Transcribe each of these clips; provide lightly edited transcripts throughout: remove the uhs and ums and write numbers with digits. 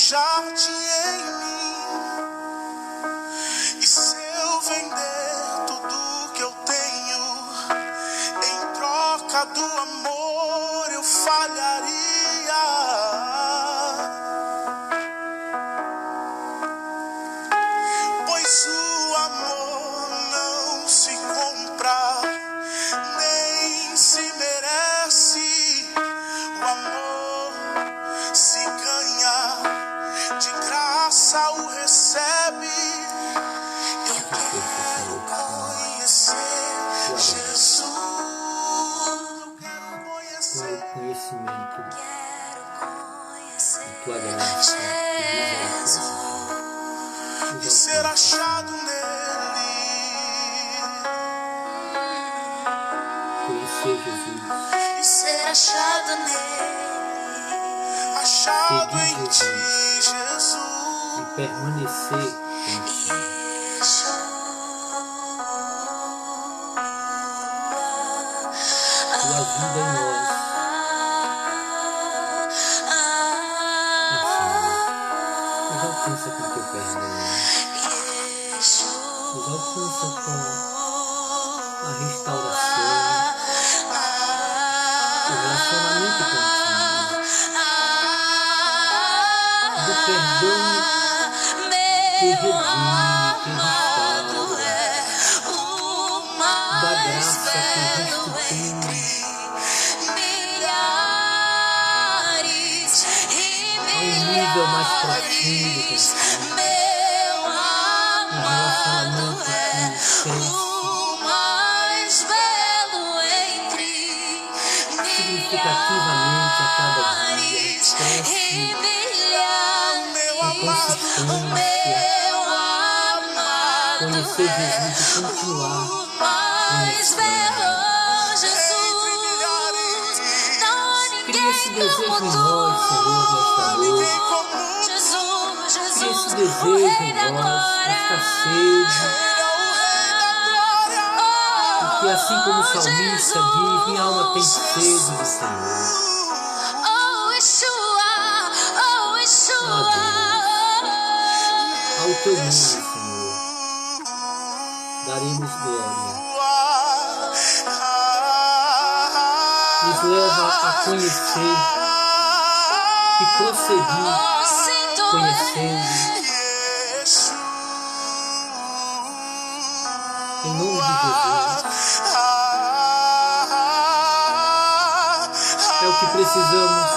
achar-te em mim. E se eu vender tudo que eu tenho, em troca do amor eu falharia. Pois o amor não se compra, nem se merece. O amor se ganha, de graça o recebe. Eu quero conhecer Jesus. Eu quero conhecer o conhecimento da tua graça e ser achado nele. conhecer Jesus, E ser achado nele. Achado em ti, Jesus. e permanecer em ti. Tua vida em nós, nos alcança com teu perdão, nos alcança com a restauração, o relacionamento contigo, do perdão que redime, que restaura, da graça que restitui a um nível mais profundo contigo, um relacionamento que cresce significativamente a cada dia, cresce com consistência. Conhecer Jesus e continuar conhecendo. Cria esse desejo em nós, Senhor, nesta noite. Cria esse desejo em nós, esta sede. E que assim como o salmista diz, minha alma tem sede do Senhor. Ao teu nome, Senhor, daremos glória. Nos leva a conhecer e prosseguir conhecendo. Em nome de Jesus. É o que precisamos,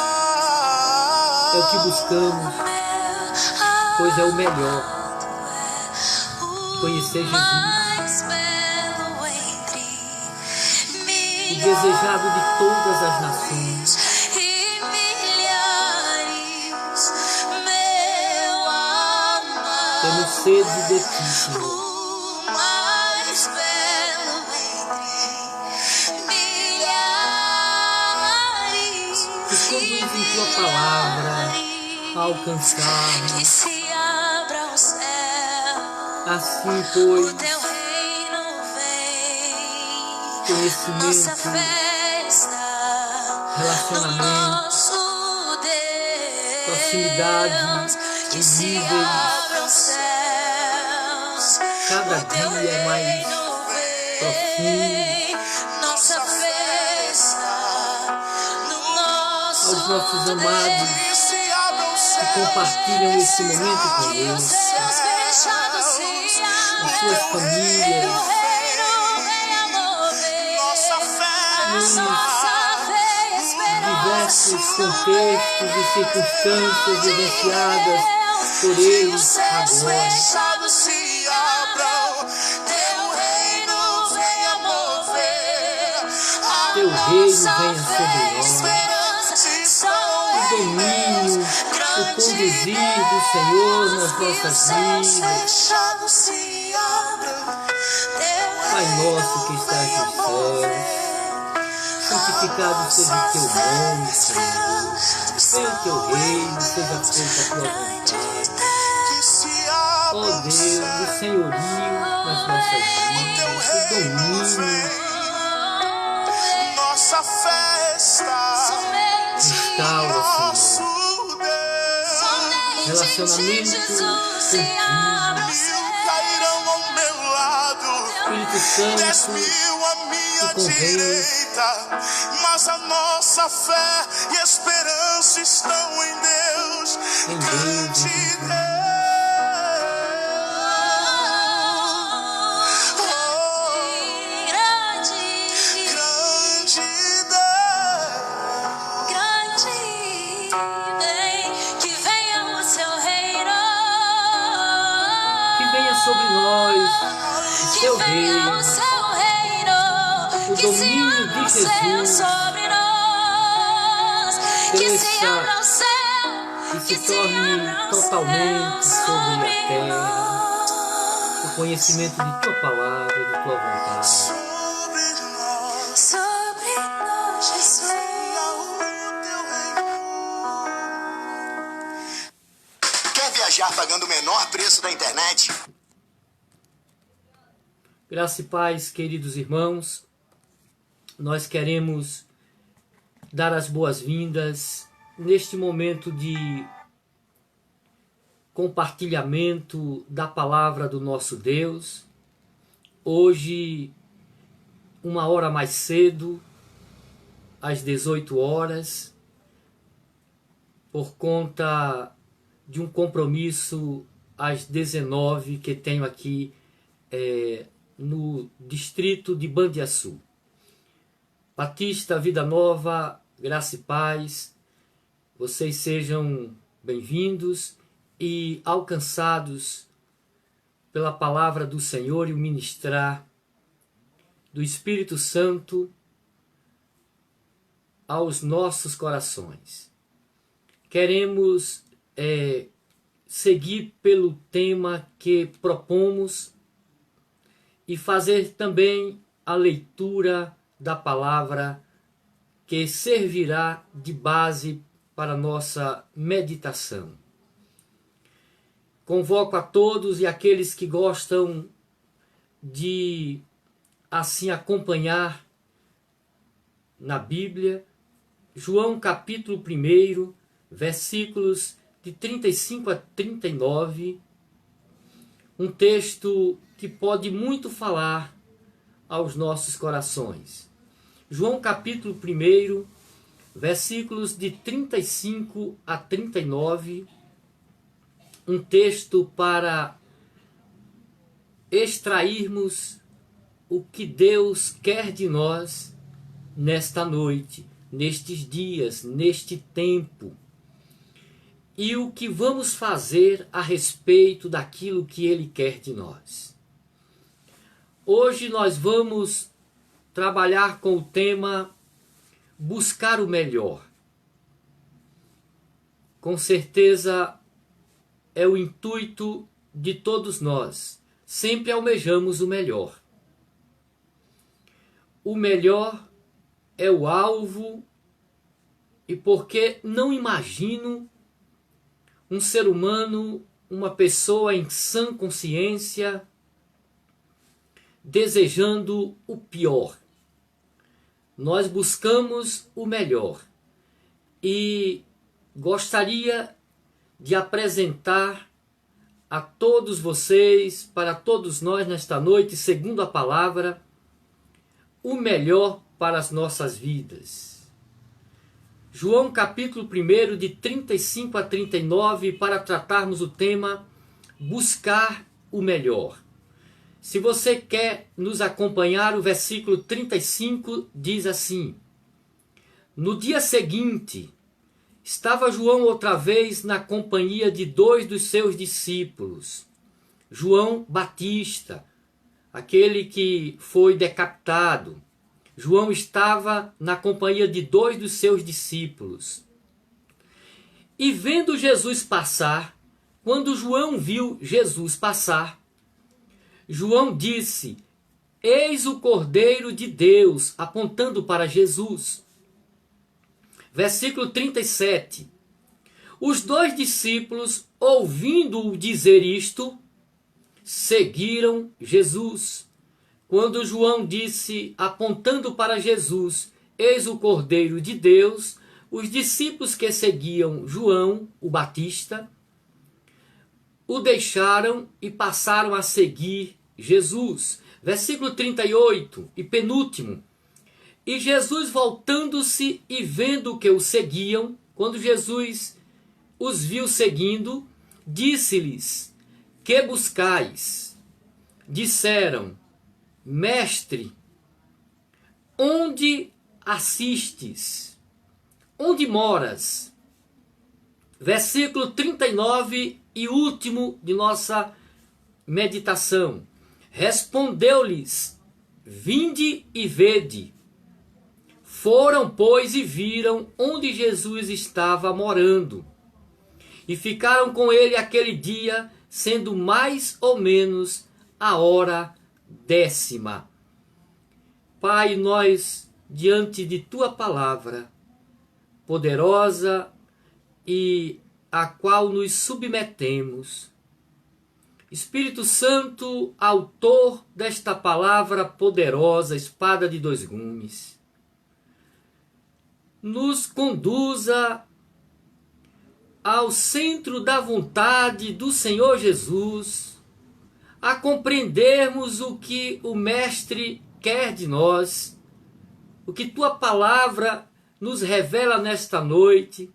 é o que buscamos, pois é o melhor. Conhecer Jesus, o desejado de todas as nações. Temos sede de ti, Senhor. E conduz em tua palavra a alcançarmos. Assim, pois, conhecimento, relacionamento, proximidade em níveis cada dia mais profundo. Aos nossos amados que compartilham esse momento conosco, as suas famílias, nos diversos contextos e circunstâncias vivenciadas por eles agora. Teu reino venha sobre nós, o domínio, o conduzir do Senhor nas nossas vidas. Pai nosso que estás nos céus, santificado seja o teu nome, Senhor. Venha o teu reino, seja feita a tua vontade. Ó Deus, o senhorio nas nossas vidas, o domínio, nossa festa, restaura, Senhor. relacionamento contigo. Cairão ao meu lado, Espírito 10 Santo, mil à minha te convence. direita, mas a nossa fé e esperança estão em Deus. Em Deus, Grande em Deus. Que venha sobre nós o seu reino, o domínio de Jesus, que se torne totalmente sobre a terra, o conhecimento de tua palavra, de tua vontade. Sobre nós, Jesus. Quer viajar pagando o menor preço da internet? Graça e paz, queridos irmãos, nós queremos dar as boas-vindas neste momento de compartilhamento da palavra do nosso Deus. Hoje, 1 hora mais cedo, às 18 horas, por conta de um compromisso às 19 que tenho aqui no distrito de Bandiaçu. Batista, Vida Nova, Graça e Paz, vocês sejam bem-vindos e alcançados pela palavra do Senhor e o ministrar do Espírito Santo aos nossos corações. Queremos seguir pelo tema que propomos e fazer também a leitura da palavra que servirá de base para a nossa meditação. Convoco a todos e aqueles que gostam de assim acompanhar na Bíblia, João capítulo 1, versículos de 35 a 39, um texto que pode muito falar aos nossos corações. João capítulo 1, versículos de 35 a 39, um texto para extrairmos o que Deus quer de nós nesta noite, nestes dias, neste tempo, e o que vamos fazer a respeito daquilo que Ele quer de nós. Hoje nós vamos trabalhar com o tema buscar o melhor. Com certeza é o intuito de todos nós. Sempre almejamos o melhor. O melhor é o alvo, e porque não imagino um ser humano, uma pessoa em sã consciência, desejando o pior. Nós buscamos o melhor e gostaria de apresentar a todos vocês, para todos nós nesta noite, segundo a palavra, o melhor para as nossas vidas. João capítulo 1, de 35 a 39, para tratarmos o tema buscar o melhor. Se você quer nos acompanhar, o versículo 35 diz assim: No dia seguinte, estava João outra vez na companhia de 2 dos seus discípulos. João Batista, aquele que foi decapitado. João estava na companhia de 2 dos seus discípulos. E vendo Jesus passar, quando João viu Jesus passar, João disse: Eis o Cordeiro de Deus, apontando para Jesus. Versículo 37. Os 2 discípulos, ouvindo-o dizer isto, seguiram Jesus. Quando João disse, apontando para Jesus, eis o Cordeiro de Deus, os discípulos que seguiam João, o Batista, o deixaram e passaram a seguir Jesus. Versículo 38 e penúltimo. E Jesus, voltando-se e vendo que o seguiam, quando Jesus os viu seguindo, disse-lhes: que buscais? Disseram: Mestre, onde assistes? Onde moras? Versículo 39 e último de nossa meditação. Respondeu-lhes: vinde e vede. Foram, pois, e viram onde Jesus estava morando. E ficaram com ele aquele dia, sendo mais ou menos a hora 10ª. Pai, nós, diante de tua palavra poderosa e a qual nos submetemos, Espírito Santo, autor desta palavra poderosa, espada de dois gumes, nos conduza ao centro da vontade do Senhor Jesus, a compreendermos o que o Mestre quer de nós, o que tua palavra nos revela nesta noite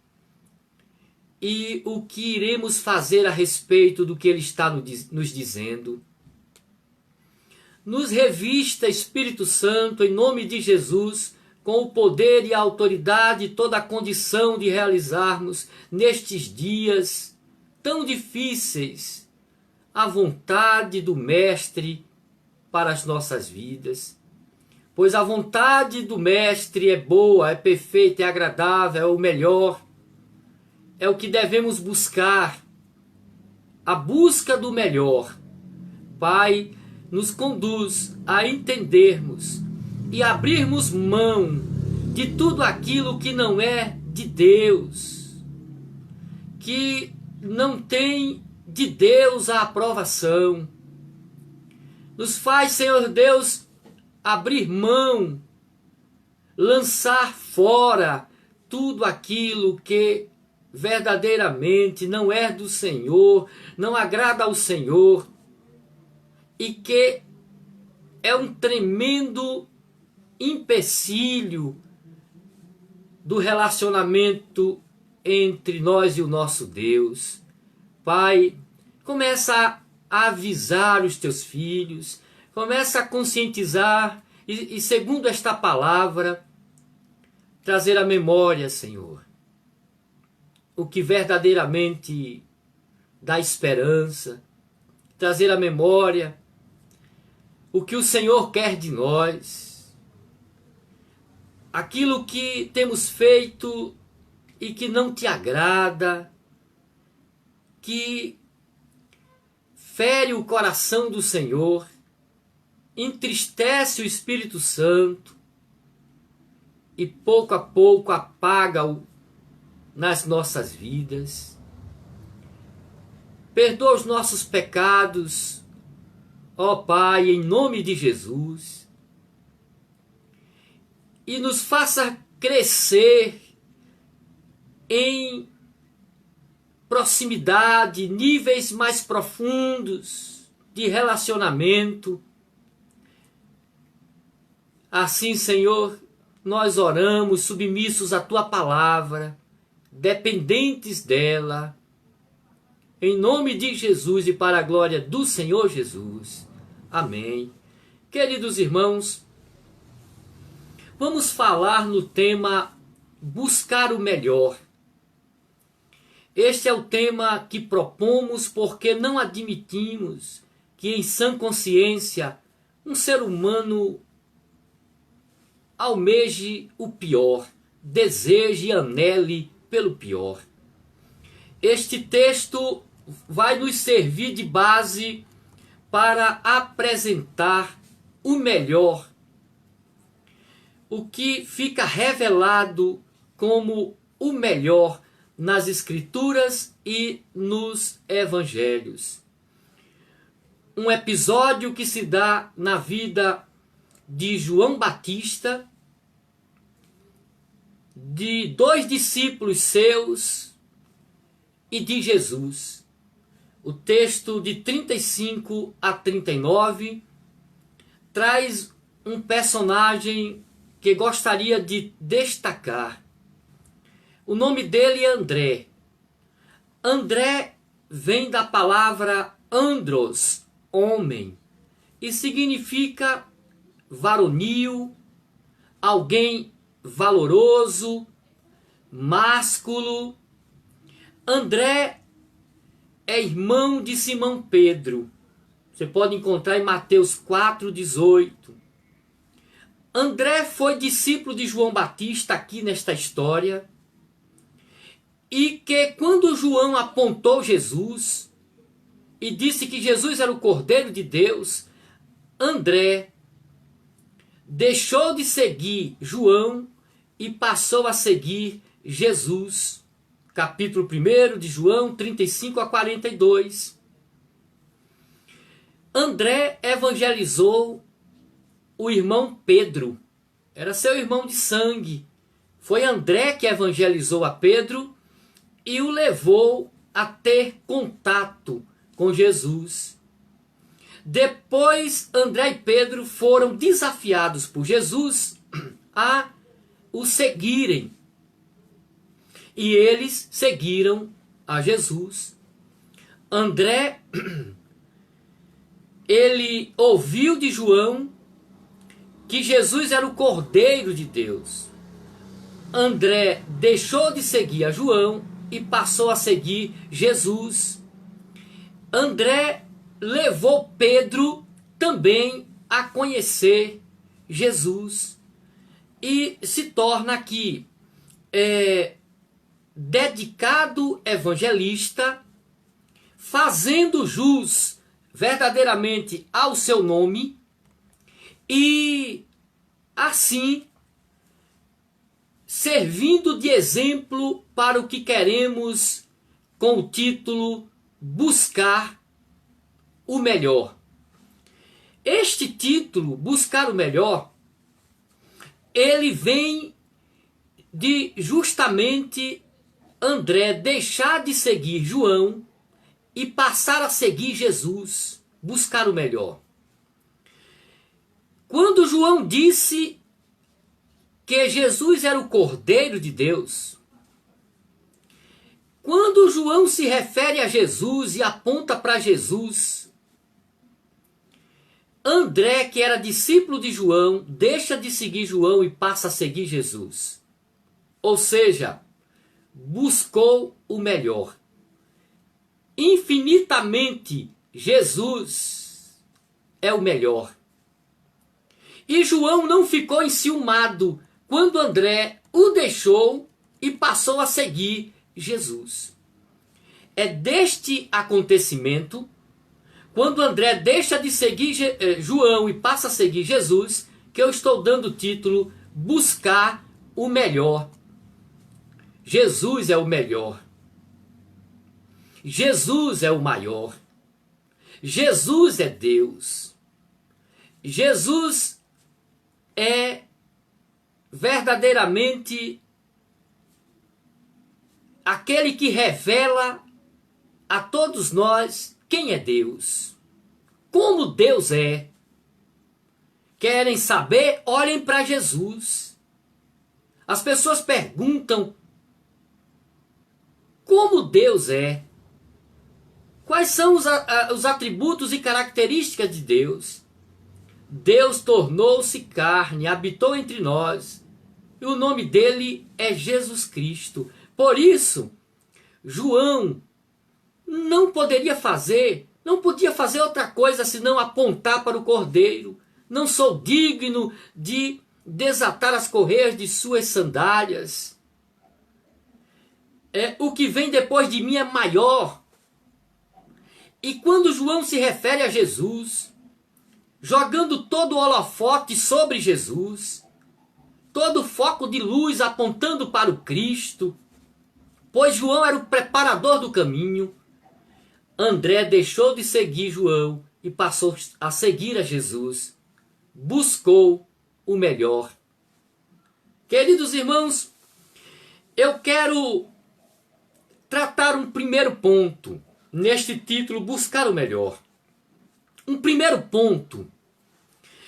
e o que iremos fazer a respeito do que ele está nos dizendo. Nos revista, Espírito Santo, em nome de Jesus, com o poder e a autoridade, toda a condição de realizarmos nestes dias tão difíceis a vontade do Mestre para as nossas vidas. Pois a vontade do Mestre é boa, é perfeita, é agradável, é o melhor. É o que devemos buscar, a busca do melhor. Pai, nos conduz a entendermos e abrirmos mão de tudo aquilo que não é de Deus, que não tem de Deus a aprovação. Nos faz, Senhor Deus, abrir mão, lançar fora tudo aquilo que verdadeiramente não é do Senhor, não agrada ao Senhor e que é um tremendo empecilho do relacionamento entre nós e o nosso Deus. Pai, começa a avisar os teus filhos, começa a conscientizar e segundo esta palavra, trazer à memória, Senhor, o que verdadeiramente dá esperança, trazer à memória o que o Senhor quer de nós, aquilo que temos feito e que não te agrada, que fere o coração do Senhor, entristece o Espírito Santo e pouco a pouco apaga-o nas nossas vidas. Perdoa os nossos pecados, ó Pai, em nome de Jesus, e nos faça crescer em proximidade, níveis mais profundos de relacionamento. Assim, Senhor, nós oramos submissos à tua palavra, dependentes dela, em nome de Jesus e para a glória do Senhor Jesus. Amém. Queridos irmãos, vamos falar no tema buscar o melhor. Este é o tema que propomos porque não admitimos que em sã consciência um ser humano almeje o pior, deseje e anele pelo pior. Este texto vai nos servir de base para apresentar o melhor, o que fica revelado como o melhor nas Escrituras e nos Evangelhos. Um episódio que se dá na vida de João Batista, de dois discípulos seus e de Jesus. o texto de 35 a 39, traz um personagem que gostaria de destacar. O nome dele é André. André vem da palavra andros, homem, e significa varonil, alguém valoroso, másculo. André é irmão de Simão Pedro. Você pode encontrar em Mateus 4,18. André foi discípulo de João Batista aqui nesta história. E que quando João apontou Jesus e disse que Jesus era o Cordeiro de Deus, André deixou de seguir João e passou a seguir Jesus. Capítulo 1 de João, 35 a 42. André evangelizou o irmão Pedro. Era seu irmão de sangue. Foi André que evangelizou a Pedro e o levou a ter contato com Jesus. Depois, André e Pedro foram desafiados por Jesus a o seguirem. E eles seguiram a Jesus. André, ele ouviu de João que Jesus era o Cordeiro de Deus. André deixou de seguir a João e passou a seguir Jesus. André levou Pedro também a conhecer Jesus e se torna aqui dedicado evangelista, fazendo jus verdadeiramente ao seu nome e assim servindo de exemplo para o que queremos com o título Buscar o Melhor. Este título, Buscar o Melhor, ele vem de justamente André deixar de seguir João e passar a seguir Jesus, buscar o melhor. Quando João disse que Jesus era o Cordeiro de Deus, quando João se refere a Jesus e aponta para Jesus, André, que era discípulo de João, deixa de seguir João e passa a seguir Jesus. Ou seja, buscou o melhor. Infinitamente, Jesus é o melhor. E João não ficou enciumado quando André o deixou e passou a seguir Jesus. É deste acontecimento, quando André deixa de seguir João e passa a seguir Jesus, que eu estou dando o título Buscar o Melhor. Jesus é o melhor. Jesus é o maior. Jesus é Deus. Jesus é verdadeiramente aquele que revela a todos nós quem é Deus. Como Deus é. Querem saber? Olhem para Jesus. As pessoas perguntam como Deus é. Quais são os atributos e características de Deus? Deus tornou-se carne, habitou entre nós. E o nome dele é Jesus Cristo. Por isso, João não podia fazer outra coisa senão apontar para o Cordeiro. Não sou digno de desatar as correias de suas sandálias. O que vem depois de mim é maior. E quando João se refere a Jesus, jogando todo o holofote sobre Jesus, todo o foco de luz apontando para o Cristo, pois João era o preparador do caminho, André deixou de seguir João e passou a seguir a Jesus, buscou o melhor. Queridos irmãos, eu quero tratar um primeiro ponto neste título Buscar o Melhor. Um primeiro ponto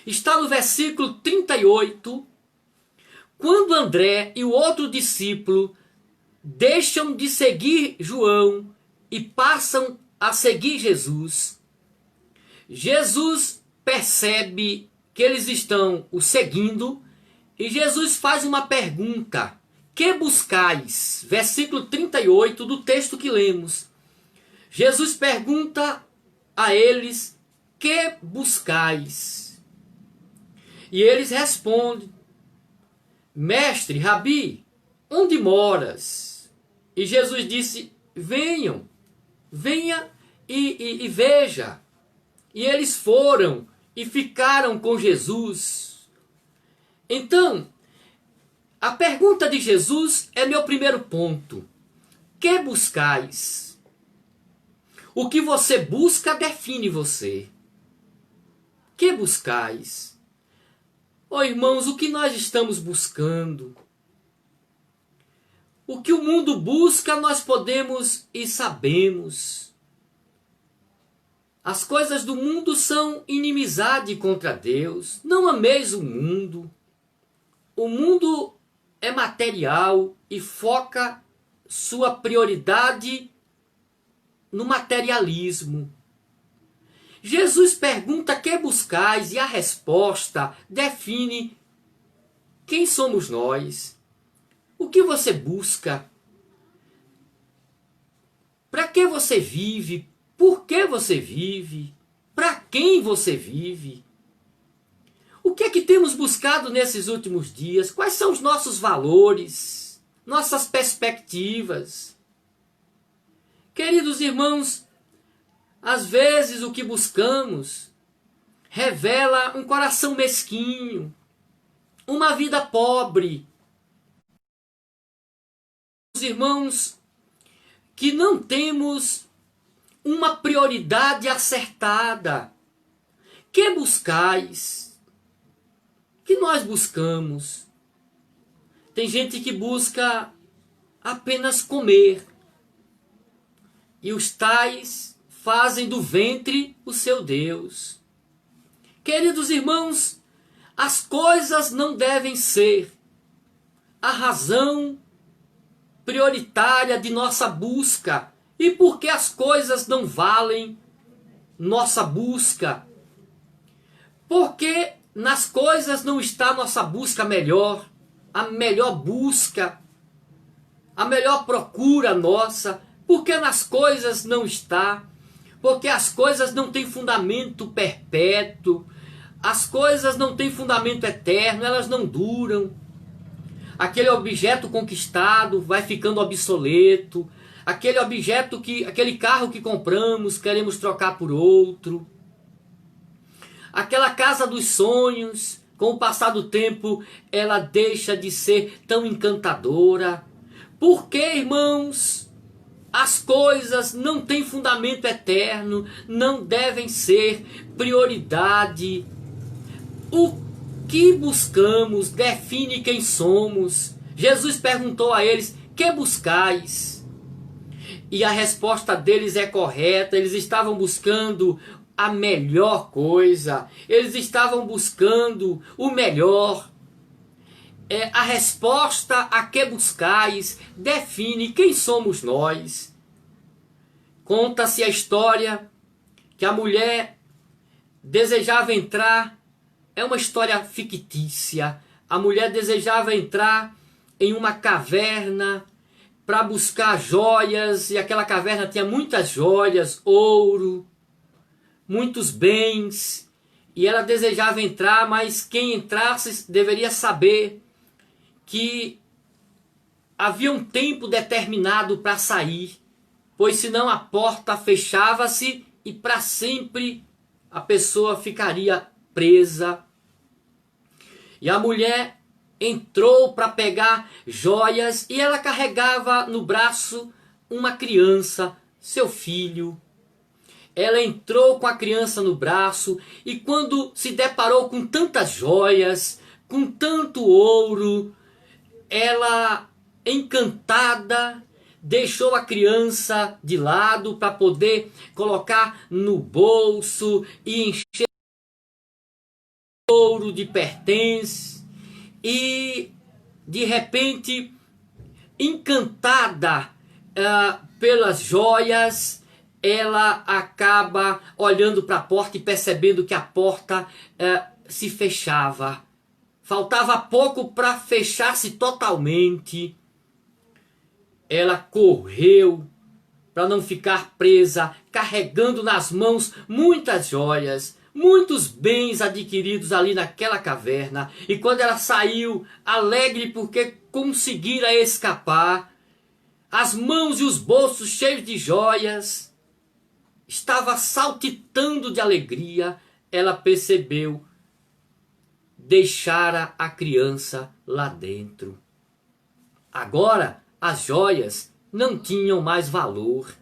está no versículo 38, quando André e o outro discípulo deixam de seguir João e passam a seguir Jesus. Jesus percebe que eles estão o seguindo e Jesus faz uma pergunta: que buscais? Versículo 38 do texto que lemos. Jesus pergunta a eles: que buscais? E eles respondem: Mestre, Rabi, onde moras? E Jesus disse: venha e veja. E eles foram e ficaram com Jesus. Então, a pergunta de Jesus é meu primeiro ponto. Que buscais? O que você busca define você. Que buscais? Oh, irmãos, o que nós estamos buscando? O que o mundo busca, nós podemos e sabemos. As coisas do mundo são inimizade contra Deus. Não ameis o mundo. O mundo é material e foca sua prioridade no materialismo. Jesus pergunta: que buscais? E a resposta define quem somos nós. O que você busca? Para que você vive? Por que você vive? Para quem você vive? O que é que temos buscado nesses últimos dias? Quais são os nossos valores? Nossas perspectivas? Queridos irmãos, às vezes o que buscamos revela um coração mesquinho, uma vida pobre. Os irmãos, que não temos uma prioridade acertada. Que buscais? Que nós buscamos? Tem gente que busca apenas comer. E os tais fazem do ventre o seu Deus. Queridos irmãos, as coisas não devem ser a razão prioritária de nossa busca. E por que as coisas não valem nossa busca? Porque nas coisas não está a nossa busca melhor, a melhor busca, a melhor procura nossa. Porque nas coisas não está, porque as coisas não têm fundamento perpétuo, as coisas não têm fundamento eterno, elas não duram. Aquele objeto conquistado vai ficando obsoleto. Aquele carro que compramos, queremos trocar por outro. Aquela casa dos sonhos, com o passar do tempo, ela deixa de ser tão encantadora. Por que, irmãos? As coisas não têm fundamento eterno, não devem ser prioridade. O que buscamos define quem somos. Jesus perguntou a eles: que buscais? E a resposta deles é correta. Eles estavam buscando a melhor coisa. Eles estavam buscando o melhor. A resposta a que buscais define quem somos nós. Conta-se a história que a mulher desejava entrar. É uma história fictícia. A mulher desejava entrar em uma caverna para buscar joias, e aquela caverna tinha muitas joias, ouro, muitos bens, e ela desejava entrar, mas quem entrasse deveria saber que havia um tempo determinado para sair, pois senão a porta fechava-se e para sempre a pessoa ficaria presa. E a mulher entrou para pegar joias e ela carregava no braço uma criança, seu filho. Ela entrou com a criança no braço e quando se deparou com tantas joias, com tanto ouro, ela, encantada, deixou a criança de lado para poder colocar no bolso e encher ouro de pertences, e de repente, encantada pelas joias, ela acaba olhando para a porta e percebendo que a porta se fechava. Faltava pouco para fechar-se totalmente. Ela correu para não ficar presa, carregando nas mãos muitas joias, muitos bens adquiridos ali naquela caverna. E quando ela saiu, alegre porque conseguira escapar, as mãos e os bolsos cheios de joias, estava saltitando de alegria, ela percebeu, deixara a criança lá dentro. Agora as joias não tinham mais valor.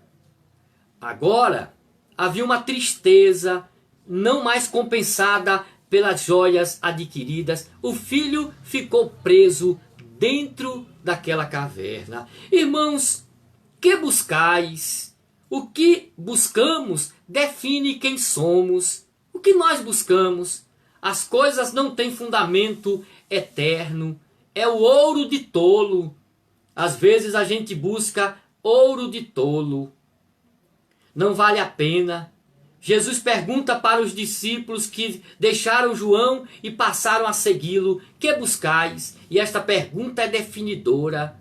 Agora havia uma tristeza não mais compensada pelas joias adquiridas. O filho ficou preso dentro daquela caverna. Irmãos, que buscais? O que buscamos define quem somos. O que nós buscamos? As coisas não têm fundamento eterno. É o ouro de tolo. Às vezes a gente busca ouro de tolo. Não vale a pena. Jesus pergunta para os discípulos que deixaram João e passaram a segui-lo: que buscais? E esta pergunta é definidora.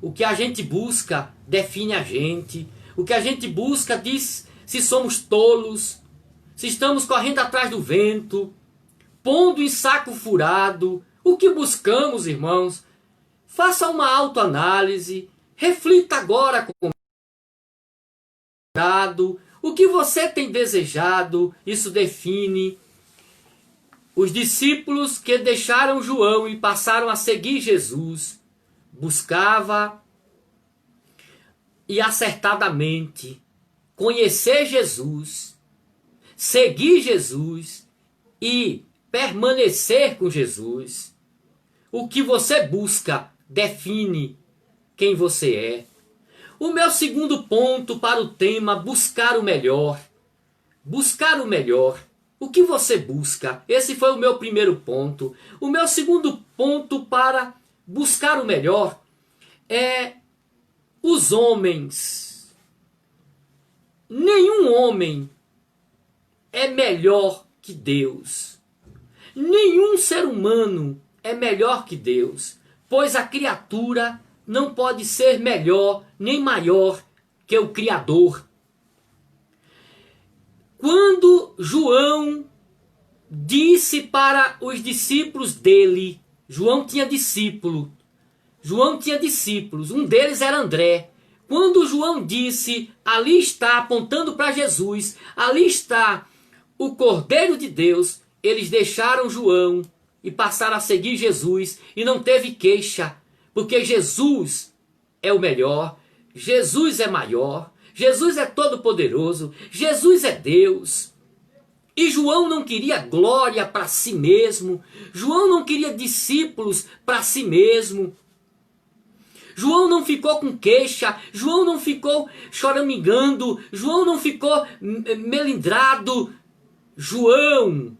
O que a gente busca define a gente. O que a gente busca diz se somos tolos, se estamos correndo atrás do vento, pondo em saco furado. O que buscamos, irmãos? Faça uma autoanálise, reflita agora com o que você tem desejado. Isso define. Os discípulos que deixaram João e passaram a seguir Jesus buscava e acertadamente conhecer Jesus, seguir Jesus e permanecer com Jesus. O que você busca define quem você é. O meu segundo ponto para o tema buscar o melhor. Buscar o melhor. O que você busca? Esse foi o meu primeiro ponto. O meu segundo ponto para buscar o melhor é os homens. Nenhum homem é melhor que Deus. Nenhum ser humano é melhor que Deus, pois a criatura não pode ser melhor nem maior que o Criador. Quando João disse para os discípulos dele, João tinha discípulos, um deles era André. Quando João disse, ali está, apontando para Jesus, ali está o Cordeiro de Deus, eles deixaram João e passaram a seguir Jesus, e não teve queixa, porque Jesus é o melhor, Jesus é maior, Jesus é todo poderoso, Jesus é Deus. E João não queria glória para si mesmo, João não queria discípulos para si mesmo. João não ficou com queixa, João não ficou choramingando, João não ficou melindrado. João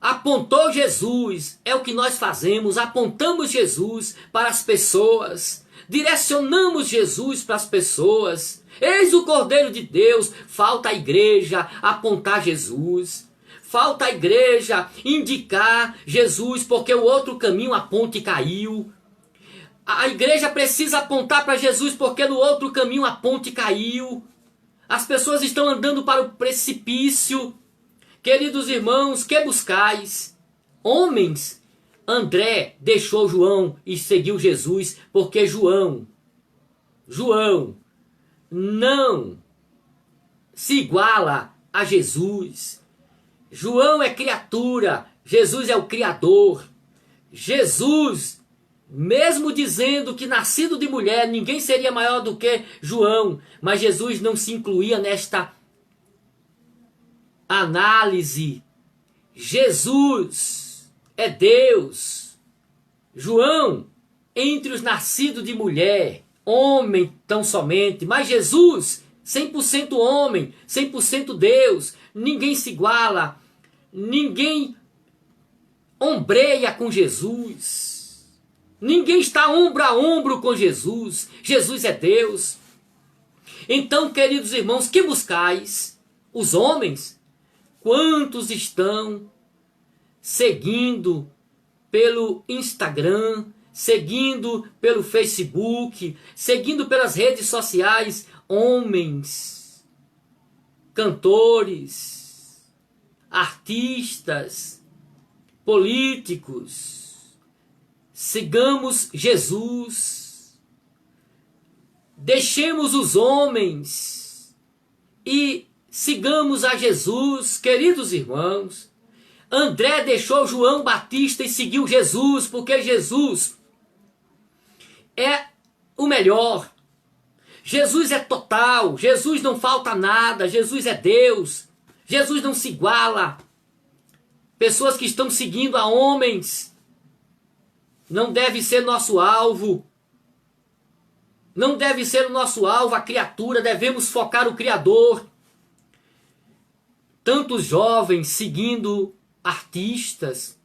apontou Jesus. É o que nós fazemos, apontamos Jesus para as pessoas, direcionamos Jesus para as pessoas. Eis o Cordeiro de Deus. Falta a igreja apontar Jesus, falta a igreja indicar Jesus, porque o outro caminho aponta e caiu. A igreja precisa apontar para Jesus, porque no outro caminho aponta e caiu. As pessoas estão andando para o precipício. Queridos irmãos, que buscais? Homens. André deixou João e seguiu Jesus, porque João não se iguala a Jesus. João é criatura, Jesus é o Criador. Jesus, mesmo dizendo que nascido de mulher ninguém seria maior do que João, mas Jesus não se incluía nesta análise. Jesus é Deus. João, entre os nascidos de mulher, homem tão somente, mas Jesus, 100% homem, 100% Deus, ninguém se iguala, ninguém ombreia com Jesus, ninguém está ombro a ombro com Jesus, Jesus é Deus. Então, queridos irmãos, que buscais? Os homens? Quantos estão seguindo pelo Instagram, seguindo pelo Facebook, seguindo pelas redes sociais, homens, cantores, artistas, políticos? Sigamos Jesus, deixemos os homens e sigamos a Jesus, queridos irmãos. André deixou João Batista e seguiu Jesus, porque Jesus é o melhor. Jesus é total, Jesus não falta nada, Jesus é Deus, Jesus não se iguala. Pessoas que estão seguindo a homens não deve ser nosso alvo. Não deve ser o nosso alvo a criatura, devemos focar o Criador. Tantos jovens seguindo artistas.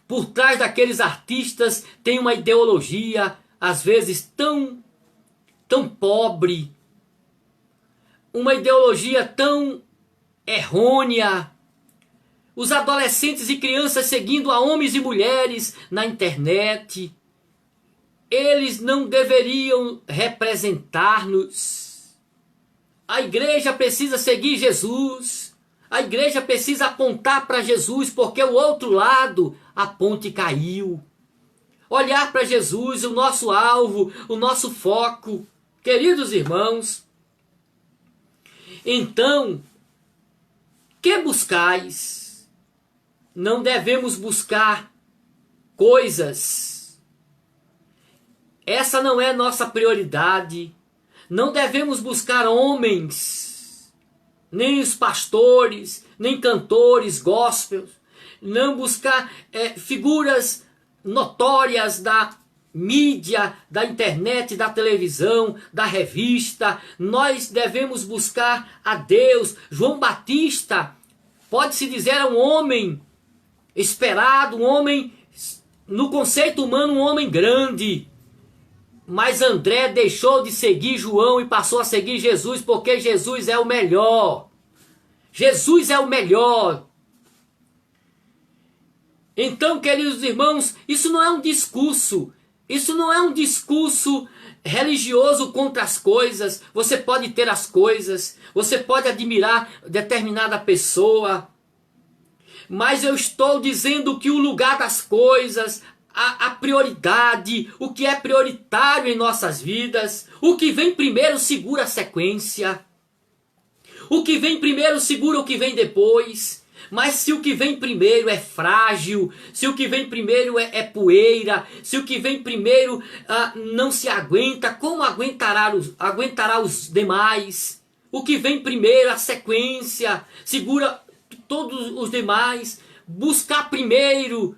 Por trás daqueles artistas tem uma ideologia, às vezes tão pobre, uma ideologia tão errônea. Os adolescentes e crianças seguindo a homens e mulheres na internet, eles não deveriam representar-nos. A igreja precisa seguir Jesus. A igreja precisa apontar para Jesus, porque o outro lado, a ponte caiu. Olhar para Jesus, o nosso alvo, o nosso foco. Queridos irmãos, então, que buscais? Não devemos buscar coisas. Essa não é nossa prioridade. Não devemos buscar homens, nem os pastores, nem cantores gospels. Não buscar figuras notórias da mídia, da internet, da televisão, da revista. Nós devemos buscar a Deus. João Batista, pode-se dizer, é um homem esperado, um homem, no conceito humano, um homem grande. Mas André deixou de seguir João e passou a seguir Jesus, porque Jesus é o melhor. Jesus é o melhor. Então, queridos irmãos, isso não é um discurso. Isso não é um discurso religioso contra as coisas. Você pode ter as coisas, você pode admirar determinada pessoa, mas eu estou dizendo que o lugar das coisas, a prioridade, o que é prioritário em nossas vidas, o que vem primeiro segura a sequência. O que vem primeiro segura o que vem depois. Mas se o que vem primeiro é frágil, se o que vem primeiro é poeira, se o que vem primeiro não se aguenta, como aguentará os demais? O que vem primeiro, a sequência, segura todos os demais. Buscar primeiro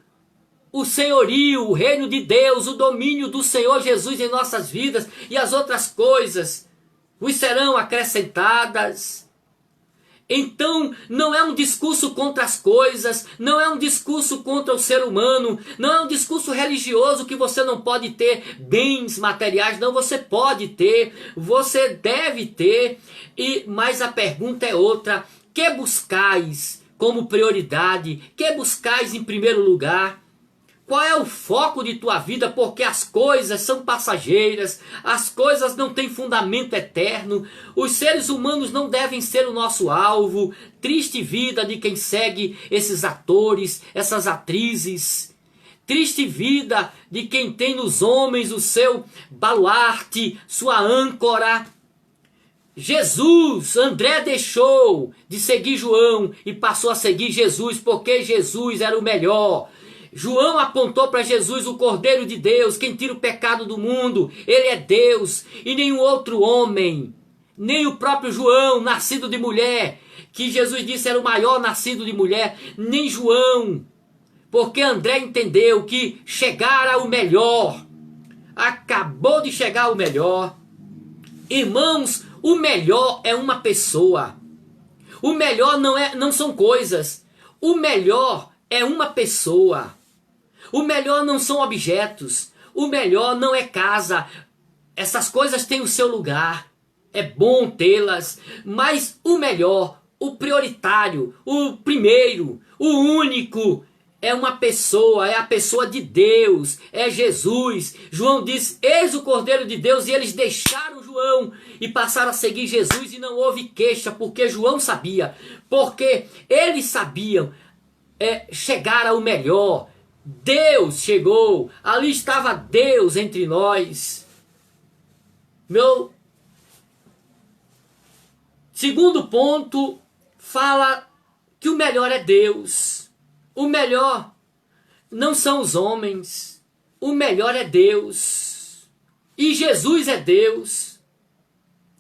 o senhorio, o reino de Deus, o domínio do Senhor Jesus em nossas vidas, e as outras coisas vos serão acrescentadas. Então, não é um discurso contra as coisas, não é um discurso contra o ser humano, não é um discurso religioso que você não pode ter bens materiais. Não, você pode ter, você deve ter, mas a pergunta é outra: que buscais como prioridade? Que buscais em primeiro lugar? Qual é o foco de tua vida? Porque as coisas são passageiras, as coisas não têm fundamento eterno, os seres humanos não devem ser o nosso alvo. Triste vida de quem segue esses atores, essas atrizes. Triste vida de quem tem nos homens o seu baluarte, sua âncora. Jesus, André deixou de seguir João e passou a seguir Jesus, porque Jesus era o melhor. João apontou para Jesus, o Cordeiro de Deus, quem tira o pecado do mundo. Ele é Deus e nenhum outro homem, nem o próprio João, nascido de mulher, que Jesus disse era o maior nascido de mulher, nem João, porque André entendeu que chegara o melhor. Acabou de chegar o melhor. Irmãos, o melhor é uma pessoa. O melhor não são coisas. O melhor é uma pessoa. O melhor não são objetos. O melhor não é casa. Essas coisas têm o seu lugar. É bom tê-las. Mas o melhor, o prioritário, o primeiro, o único, é uma pessoa, é a pessoa de Deus, é Jesus. João diz, eis o Cordeiro de Deus, e eles deixaram João e passaram a seguir Jesus, e não houve queixa, porque João sabia, porque eles sabiam chegar ao melhor. Deus chegou, ali estava Deus entre nós. Meu segundo ponto fala que o melhor é Deus. O melhor não são os homens. O melhor é Deus. E Jesus é Deus.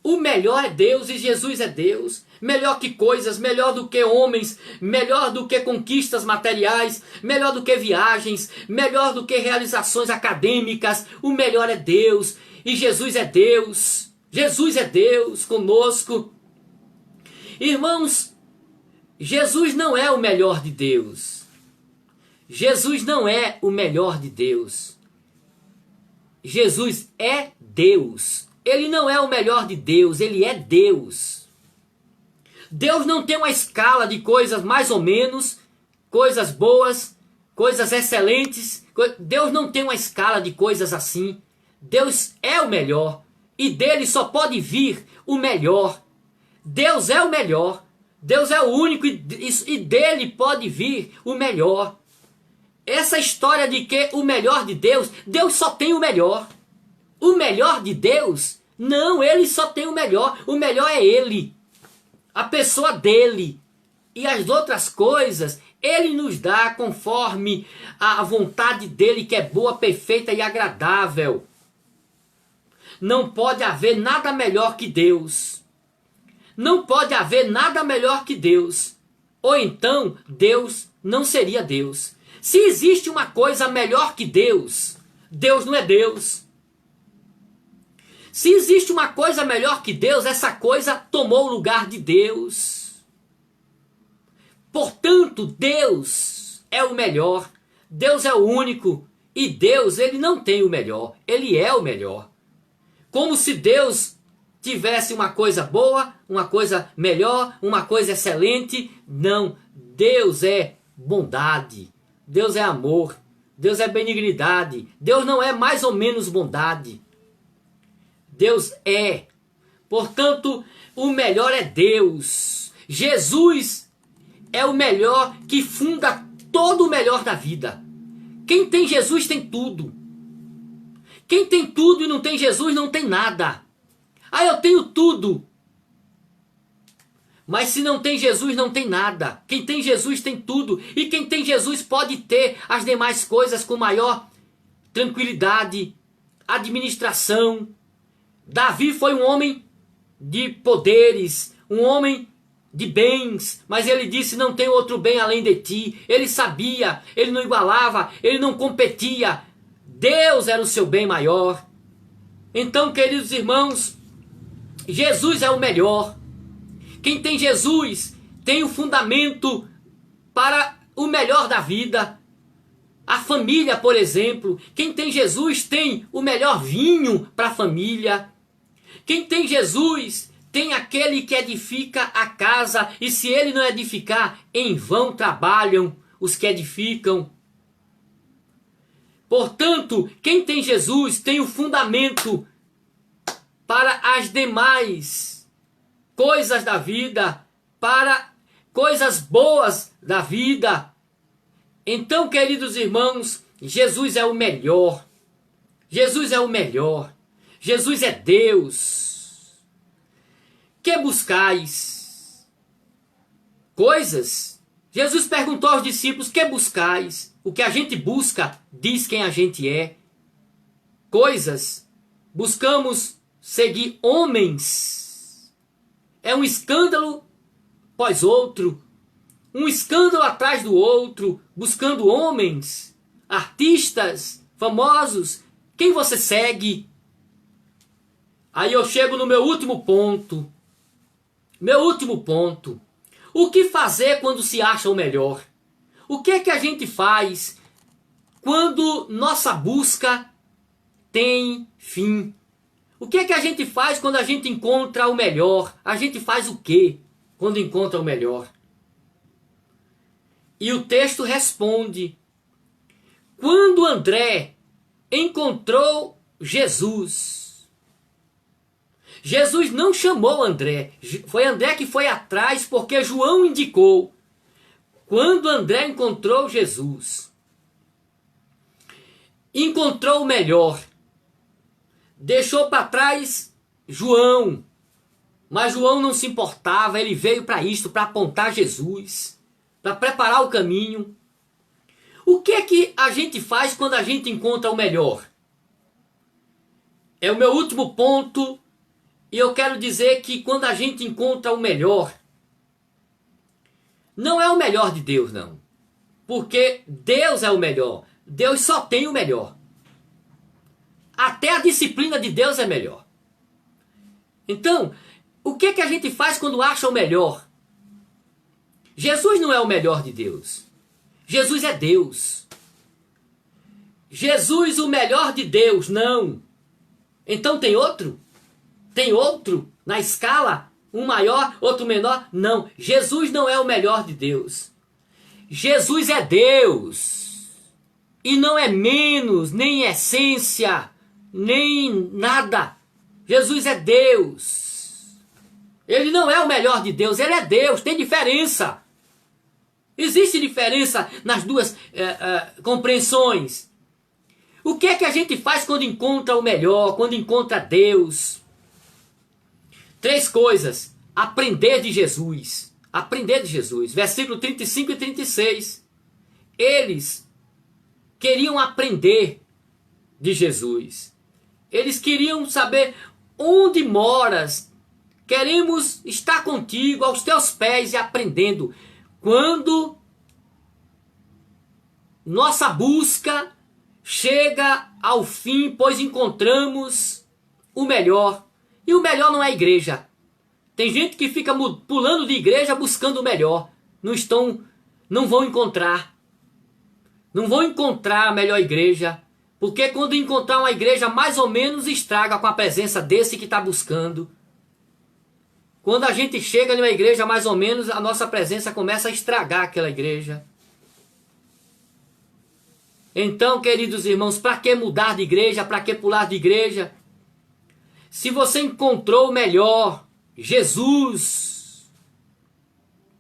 O melhor é Deus e Jesus é Deus. Melhor que coisas, melhor do que homens, melhor do que conquistas materiais, melhor do que viagens, melhor do que realizações acadêmicas. O melhor é Deus e Jesus é Deus. Jesus é Deus conosco. Irmãos, Jesus não é o melhor de Deus. Jesus não é o melhor de Deus. Jesus é Deus. Ele não é o melhor de Deus, ele é Deus. Deus não tem uma escala de coisas mais ou menos, coisas boas, coisas excelentes. Deus não tem uma escala de coisas assim. Deus é o melhor e dele só pode vir o melhor. Deus é o melhor. Deus é o único e dele pode vir o melhor. Essa história de que o melhor de Deus, Deus só tem o melhor. O melhor de Deus? Não, ele só tem o melhor. O melhor é ele. A pessoa dele. E as outras coisas, ele nos dá conforme a vontade dele, que é boa, perfeita e agradável. Não pode haver nada melhor que Deus. Não pode haver nada melhor que Deus. Ou então, Deus não seria Deus. Se existe uma coisa melhor que Deus, Deus não é Deus. Se existe uma coisa melhor que Deus, essa coisa tomou o lugar de Deus. Portanto, Deus é o melhor. Deus é o único. E Deus, ele não tem o melhor. Ele é o melhor. Como se Deus tivesse uma coisa boa, uma coisa melhor, uma coisa excelente. Não. Deus é bondade. Deus é amor. Deus é benignidade. Deus não é mais ou menos bondade. Deus é. Portanto, o melhor é Deus. Jesus é o melhor que funda todo o melhor da vida. Quem tem Jesus tem tudo. Quem tem tudo e não tem Jesus não tem nada. Ah, eu tenho tudo. Mas se não tem Jesus, não tem nada. Quem tem Jesus tem tudo. E quem tem Jesus pode ter as demais coisas com maior tranquilidade, administração. Davi foi um homem de poderes, um homem de bens, mas ele disse, não tem outro bem além de ti. Ele sabia, ele não igualava, ele não competia. Deus era o seu bem maior. Então, queridos irmãos, Jesus é o melhor. Quem tem Jesus tem o fundamento para o melhor da vida. A família, por exemplo, quem tem Jesus tem o melhor vinho para a família. Quem tem Jesus tem aquele que edifica a casa, e se ele não edificar, em vão trabalham os que edificam. Portanto, quem tem Jesus tem o fundamento para as demais coisas da vida, para coisas boas da vida. Então, queridos irmãos, Jesus é o melhor. Jesus é o melhor. Jesus é Deus. Que buscais? Coisas? Jesus perguntou aos discípulos, que buscais? O que a gente busca diz quem a gente é. Coisas? Buscamos seguir homens. É um escândalo após outro. Um escândalo atrás do outro. Buscando homens, artistas, famosos, Quem você segue? Aí eu chego no meu último ponto. Meu último ponto. O que fazer quando se acha o melhor? O que é que a gente faz quando nossa busca tem fim? O que é que a gente faz quando a gente encontra o melhor? A gente faz o quê quando encontra o melhor? E o texto responde: quando André encontrou Jesus, Jesus não chamou André, foi André que foi atrás porque João indicou. Quando André encontrou Jesus, encontrou o melhor, deixou para trás João, mas João não se importava, ele veio para isto, para apontar Jesus, para preparar o caminho. O que é que a gente faz quando a gente encontra o melhor? É o meu último ponto, e eu quero dizer que quando a gente encontra o melhor, não é o melhor de Deus, não. Porque Deus é o melhor. Deus só tem o melhor. Até a disciplina de Deus é melhor. Então, o que é que a gente faz quando acha o melhor? Jesus não é o melhor de Deus. Jesus é Deus. Jesus, o melhor de Deus, não. Então tem outro? Tem outro na escala? Um maior, outro menor? Não. Jesus não é o melhor de Deus. Jesus é Deus. E não é menos, nem essência, nem nada. Jesus é Deus. Ele não é o melhor de Deus, ele é Deus. Tem diferença. Existe diferença nas duas compreensões. O que é que a gente faz quando encontra o melhor, quando encontra Deus? 3 coisas. Aprender de Jesus. Aprender de Jesus. Versículo 35 e 36. Eles queriam aprender de Jesus. Eles queriam saber onde moras. Queremos estar contigo, aos teus pés e aprendendo. Quando nossa busca chega ao fim, pois encontramos o melhor. E o melhor não é a igreja. Tem gente que fica pulando de igreja buscando o melhor. Não vão encontrar. Não vão encontrar a melhor igreja. Porque quando encontrar uma igreja mais ou menos estraga com a presença desse que está buscando. Quando a gente chega numa igreja mais ou menos, a nossa presença começa a estragar aquela igreja. Então, queridos irmãos, para que mudar de igreja? Para que pular de igreja? Se você encontrou o melhor, Jesus,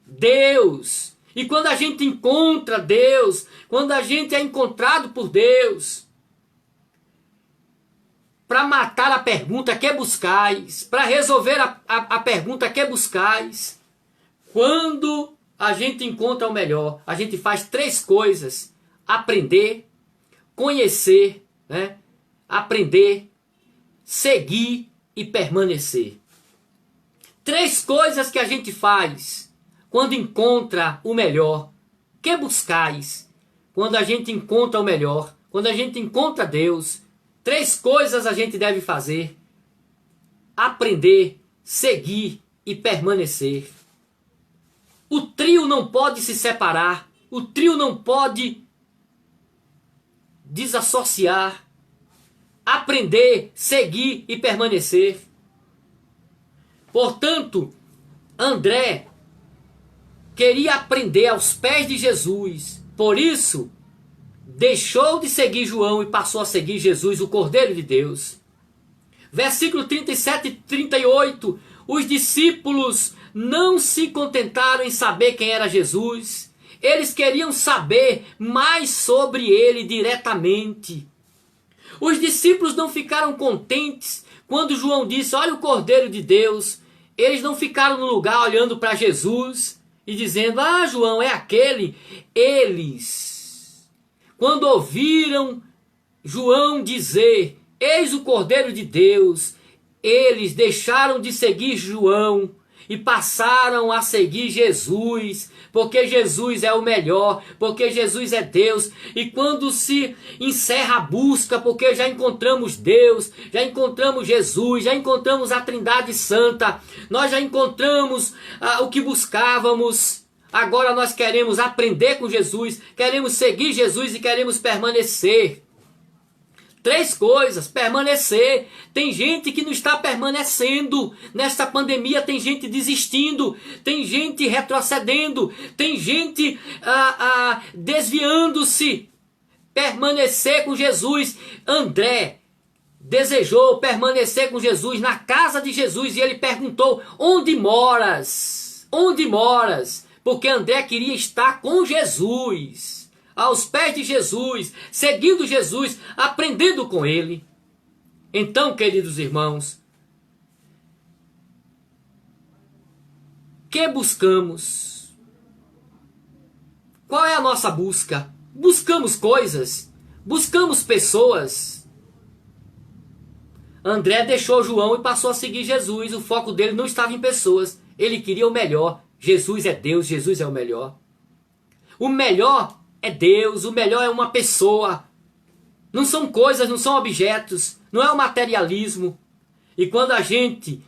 Deus, e quando a gente encontra Deus, quando a gente é encontrado por Deus, para matar a pergunta que buscais, para resolver a pergunta que buscais, quando a gente encontra o melhor, a gente faz 3 coisas: aprender, conhecer, né? Aprender, seguir e permanecer. 3 coisas que a gente faz quando encontra o melhor. Que buscais? Quando a gente encontra o melhor, quando a gente encontra Deus, 3 coisas a gente deve fazer: aprender, seguir e permanecer. O trio não pode se separar, o trio não pode desassociar. Aprender, seguir e permanecer. Portanto, André queria aprender aos pés de Jesus. Por isso, deixou de seguir João e passou a seguir Jesus, o Cordeiro de Deus. Versículo 37 e 38. Os discípulos não se contentaram em saber quem era Jesus. Eles queriam saber mais sobre ele diretamente. Os discípulos não ficaram contentes quando João disse: olha o Cordeiro de Deus. Eles não ficaram no lugar olhando para Jesus e dizendo: ah, João é aquele. Eles, quando ouviram João dizer: eis o Cordeiro de Deus, eles deixaram de seguir João e passaram a seguir Jesus, porque Jesus é o melhor, porque Jesus é Deus. E quando se encerra a busca, porque já encontramos Deus, já encontramos Jesus, já encontramos a Trindade Santa, nós já encontramos o que buscávamos, agora nós queremos aprender com Jesus, queremos seguir Jesus e queremos permanecer. 3 coisas: permanecer. Tem gente que não está permanecendo. Nesta pandemia tem gente desistindo, tem gente retrocedendo, tem gente desviando-se. Permanecer com Jesus. André desejou permanecer com Jesus na casa de Jesus e ele perguntou: onde moras? Onde moras? Porque André queria estar com Jesus, aos pés de Jesus, seguindo Jesus, aprendendo com ele. Então, queridos irmãos, que buscamos? Qual é a nossa busca? Buscamos coisas? Buscamos pessoas? André deixou João e passou a seguir Jesus. O foco dele não estava em pessoas. Ele queria o melhor. Jesus é Deus, Jesus é o melhor. O melhor é Deus, o melhor é uma pessoa. Não são coisas, não são objetos, não é o materialismo. E quando a gente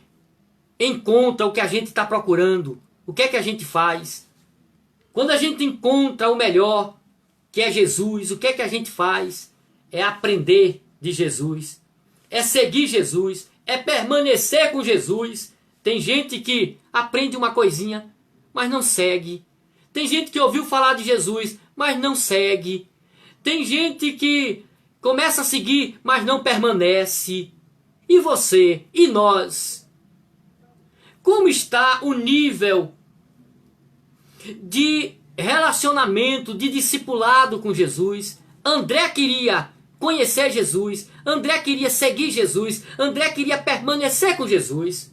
encontra o que a gente está procurando, o que é que a gente faz? Quando a gente encontra o melhor, que é Jesus, o que é que a gente faz? É aprender de Jesus, é seguir Jesus, é permanecer com Jesus. Tem gente que aprende uma coisinha, mas não segue. Tem gente que ouviu falar de Jesus, mas não segue. Tem gente que começa a seguir, mas não permanece. E você? E nós? Como está o nível de relacionamento, de discipulado com Jesus? André queria conhecer Jesus. André queria seguir Jesus. André queria permanecer com Jesus.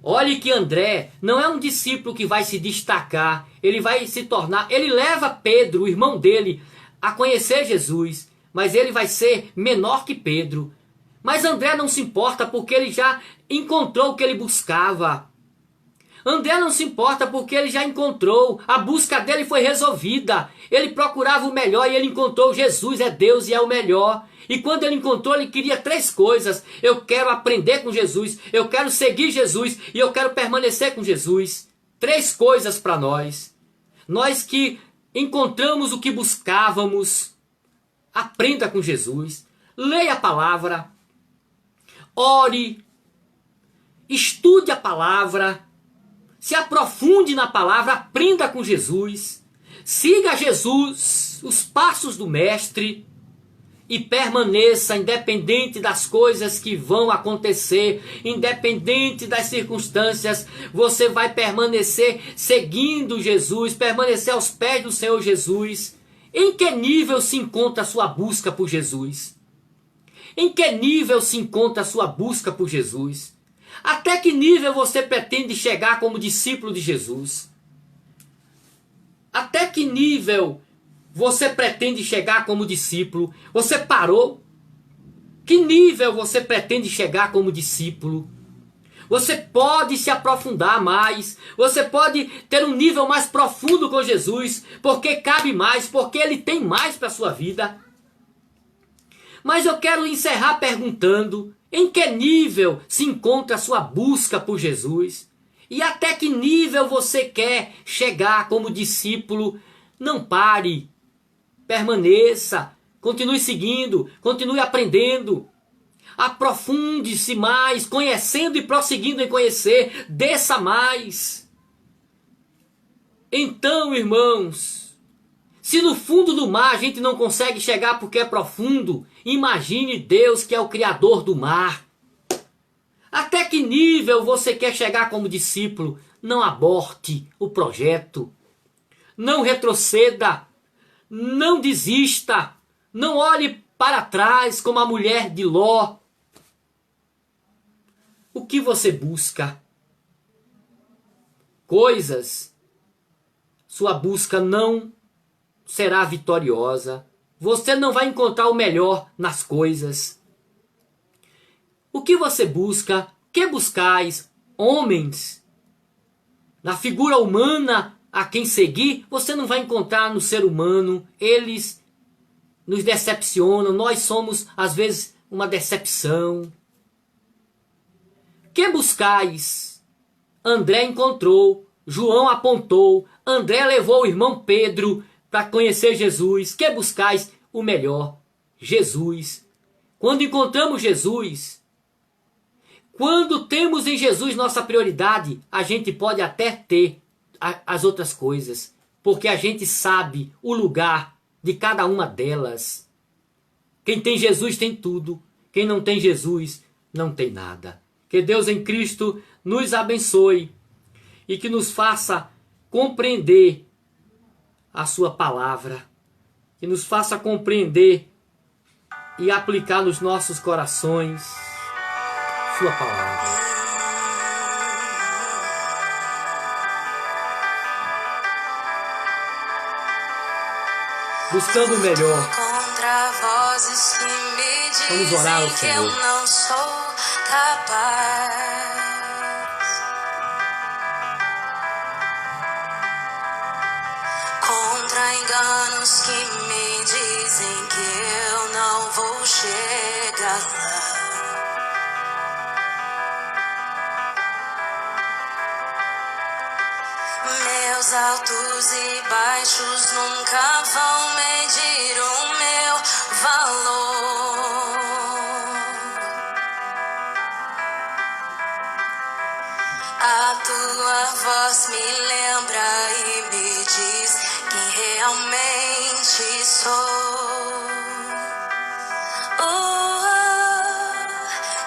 Olhe que André não é um discípulo que vai se destacar, ele vai se tornar, ele leva Pedro, o irmão dele, a conhecer Jesus, mas ele vai ser menor que Pedro. Mas André não se importa porque ele já encontrou o que ele buscava. André não se importa porque ele já encontrou, a busca dele foi resolvida. Ele procurava o melhor e ele encontrou. Jesus é Deus e é o melhor. E quando ele encontrou, ele queria 3 coisas. Eu quero aprender com Jesus, eu quero seguir Jesus e eu quero permanecer com Jesus. 3 coisas para nós. Nós que encontramos o que buscávamos. Aprenda com Jesus. Leia a palavra. Ore. Estude a palavra. Se aprofunde na palavra. Aprenda com Jesus. Siga Jesus, os passos do Mestre. E permaneça independente das coisas que vão acontecer, independente das circunstâncias, você vai permanecer seguindo Jesus, permanecer aos pés do Senhor Jesus. Em que nível se encontra a sua busca por Jesus? Em que nível se encontra a sua busca por Jesus? Até que nível você pretende chegar como discípulo de Jesus? Até que nível você pretende chegar como discípulo? Você parou? Que nível você pretende chegar como discípulo? Você pode se aprofundar mais. Você pode ter um nível mais profundo com Jesus. Porque cabe mais. Porque Ele tem mais para a sua vida. Mas eu quero encerrar perguntando: em que nível se encontra a sua busca por Jesus? E até que nível você quer chegar como discípulo? Não pare. Permaneça, continue seguindo, continue aprendendo, aprofunde-se mais, conhecendo e prosseguindo em conhecer, desça mais. Então, irmãos, se no fundo do mar a gente não consegue chegar porque é profundo, imagine Deus que é o Criador do mar. Até que nível você quer chegar como discípulo? Não aborte o projeto, não retroceda. Não desista, não olhe para trás como a mulher de Ló. O que você busca? Coisas. Sua busca não será vitoriosa. Você não vai encontrar o melhor nas coisas. O que você busca? Que buscais? homens, na figura humana a quem seguir, você não vai encontrar no ser humano. Eles nos decepcionam, nós somos às vezes uma decepção. Que buscais? André encontrou, João apontou, André levou o irmão Pedro para conhecer Jesus. Que buscais? O melhor, Jesus. Quando encontramos Jesus, quando temos em Jesus nossa prioridade, a gente pode até ter as outras coisas, porque a gente sabe o lugar de cada uma delas. Quem tem Jesus tem tudo, quem não tem Jesus não tem nada. Que Deus em Cristo nos abençoe e que nos faça compreender a sua palavra, que nos faça compreender e aplicar nos nossos corações sua palavra. Buscando o melhor. Vamos orar ao Senhor. Eu não sou capaz. Contra enganos que me dizem que eu não vou chegar lá. Meus altos e baixos nunca vão medir o meu valor. A tua voz me lembra e me diz quem realmente sou.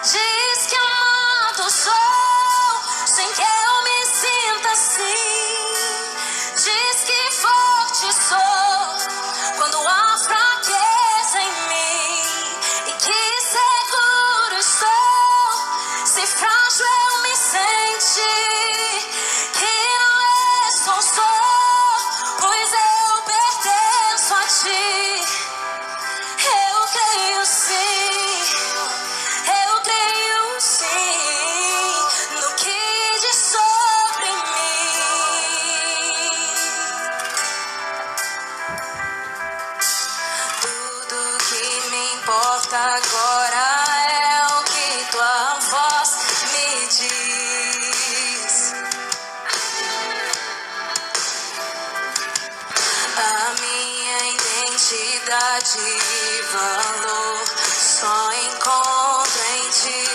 Diz que amado sou, sem que eu me sinta assim. Diz que forte sou, quando há fraqueza em mim. E que seguro estou, se frágil eu me senti. Que não és tão só, pois eu pertenço a ti. Eu creio sim, eu creio sim, no que diz sobre mim. Tudo que me importa agora é o que tua voz me diz. A minha identidade e valor só encontro em ti.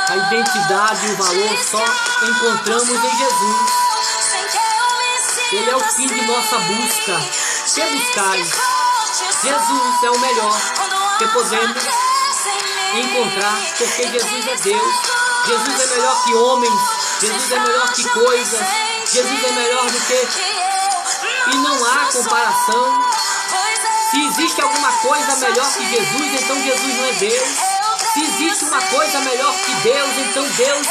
A identidade e o valor só encontramos em Jesus. Ele é o fim de nossa busca. Que buscais? Jesus é o melhor que podemos encontrar, porque Jesus é Deus. Jesus é melhor que homens. Jesus é melhor que coisas. Jesus é melhor do que... E não há comparação. Se existe alguma coisa melhor que Jesus, então Jesus não é Deus. Se existe uma coisa melhor que Deus, então Deus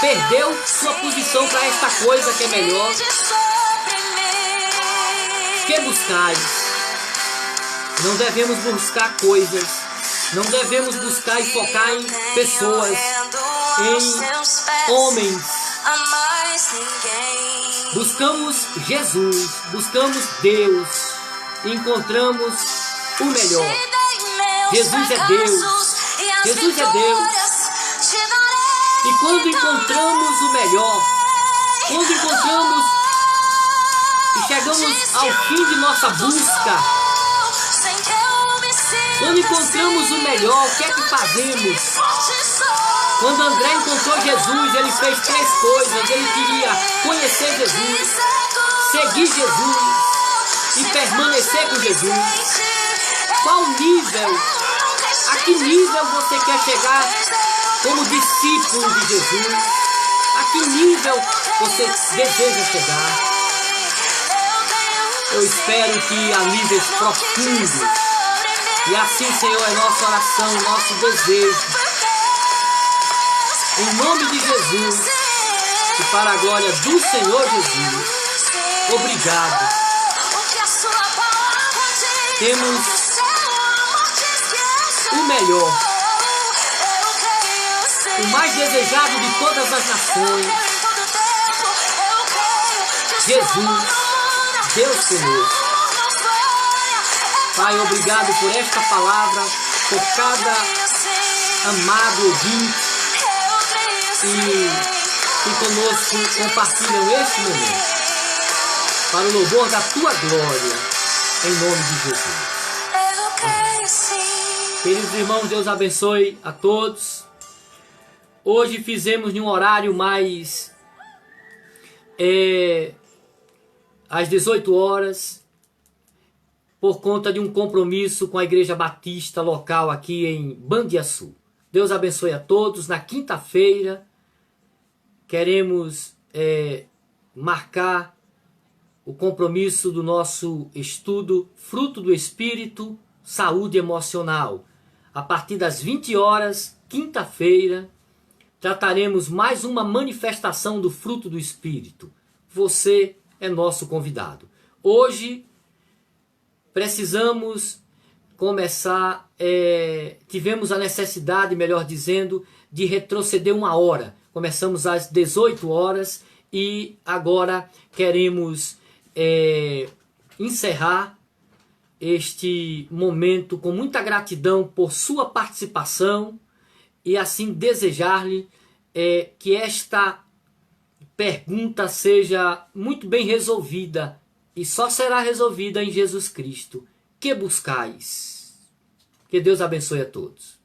perdeu sua posição para esta coisa que é melhor. Que buscais? Não devemos buscar coisas. Não devemos buscar e focar em pessoas, em homens. Buscamos Jesus, buscamos Deus, encontramos o melhor. Jesus é Deus, Jesus é Deus. E quando encontramos o melhor, quando encontramos e chegamos ao fim de nossa busca, quando encontramos o melhor, o que é que fazemos? Quando André encontrou Jesus, ele fez 3 coisas. Ele queria conhecer Jesus, seguir Jesus e permanecer com Jesus. Qual nível? A que nível você quer chegar como discípulo de Jesus? A que nível você deseja chegar? Eu espero que a níveis profundos. E assim, Senhor, é nossa oração, nosso desejo. Em nome de Jesus e para a glória do Senhor Jesus. Obrigado. Temos o melhor. o mais desejado de todas as nações. Jesus, Deus conosco. Pai, obrigado por esta palavra, por cada amado ouvinte que conosco compartilham este momento, para o louvor da tua glória, em nome de Jesus. Queridos irmãos, Deus abençoe a todos. Hoje fizemos em um horário mais às 18 horas, por conta de um compromisso com a Igreja Batista local aqui em Bandiaçu. Deus abençoe a todos. Na quinta-feira queremos marcar o compromisso do nosso estudo Fruto do Espírito, Saúde Emocional. A partir das 20 horas, quinta-feira, trataremos mais uma manifestação do fruto do Espírito. Você é nosso convidado. Hoje precisamos começar, tivemos a necessidade, melhor dizendo, de retroceder uma hora. Começamos às 18 horas e agora queremos encerrar este momento com muita gratidão por sua participação e assim desejar-lhe que esta pergunta seja muito bem resolvida e só será resolvida em Jesus Cristo. Que buscais? Que Deus abençoe a todos.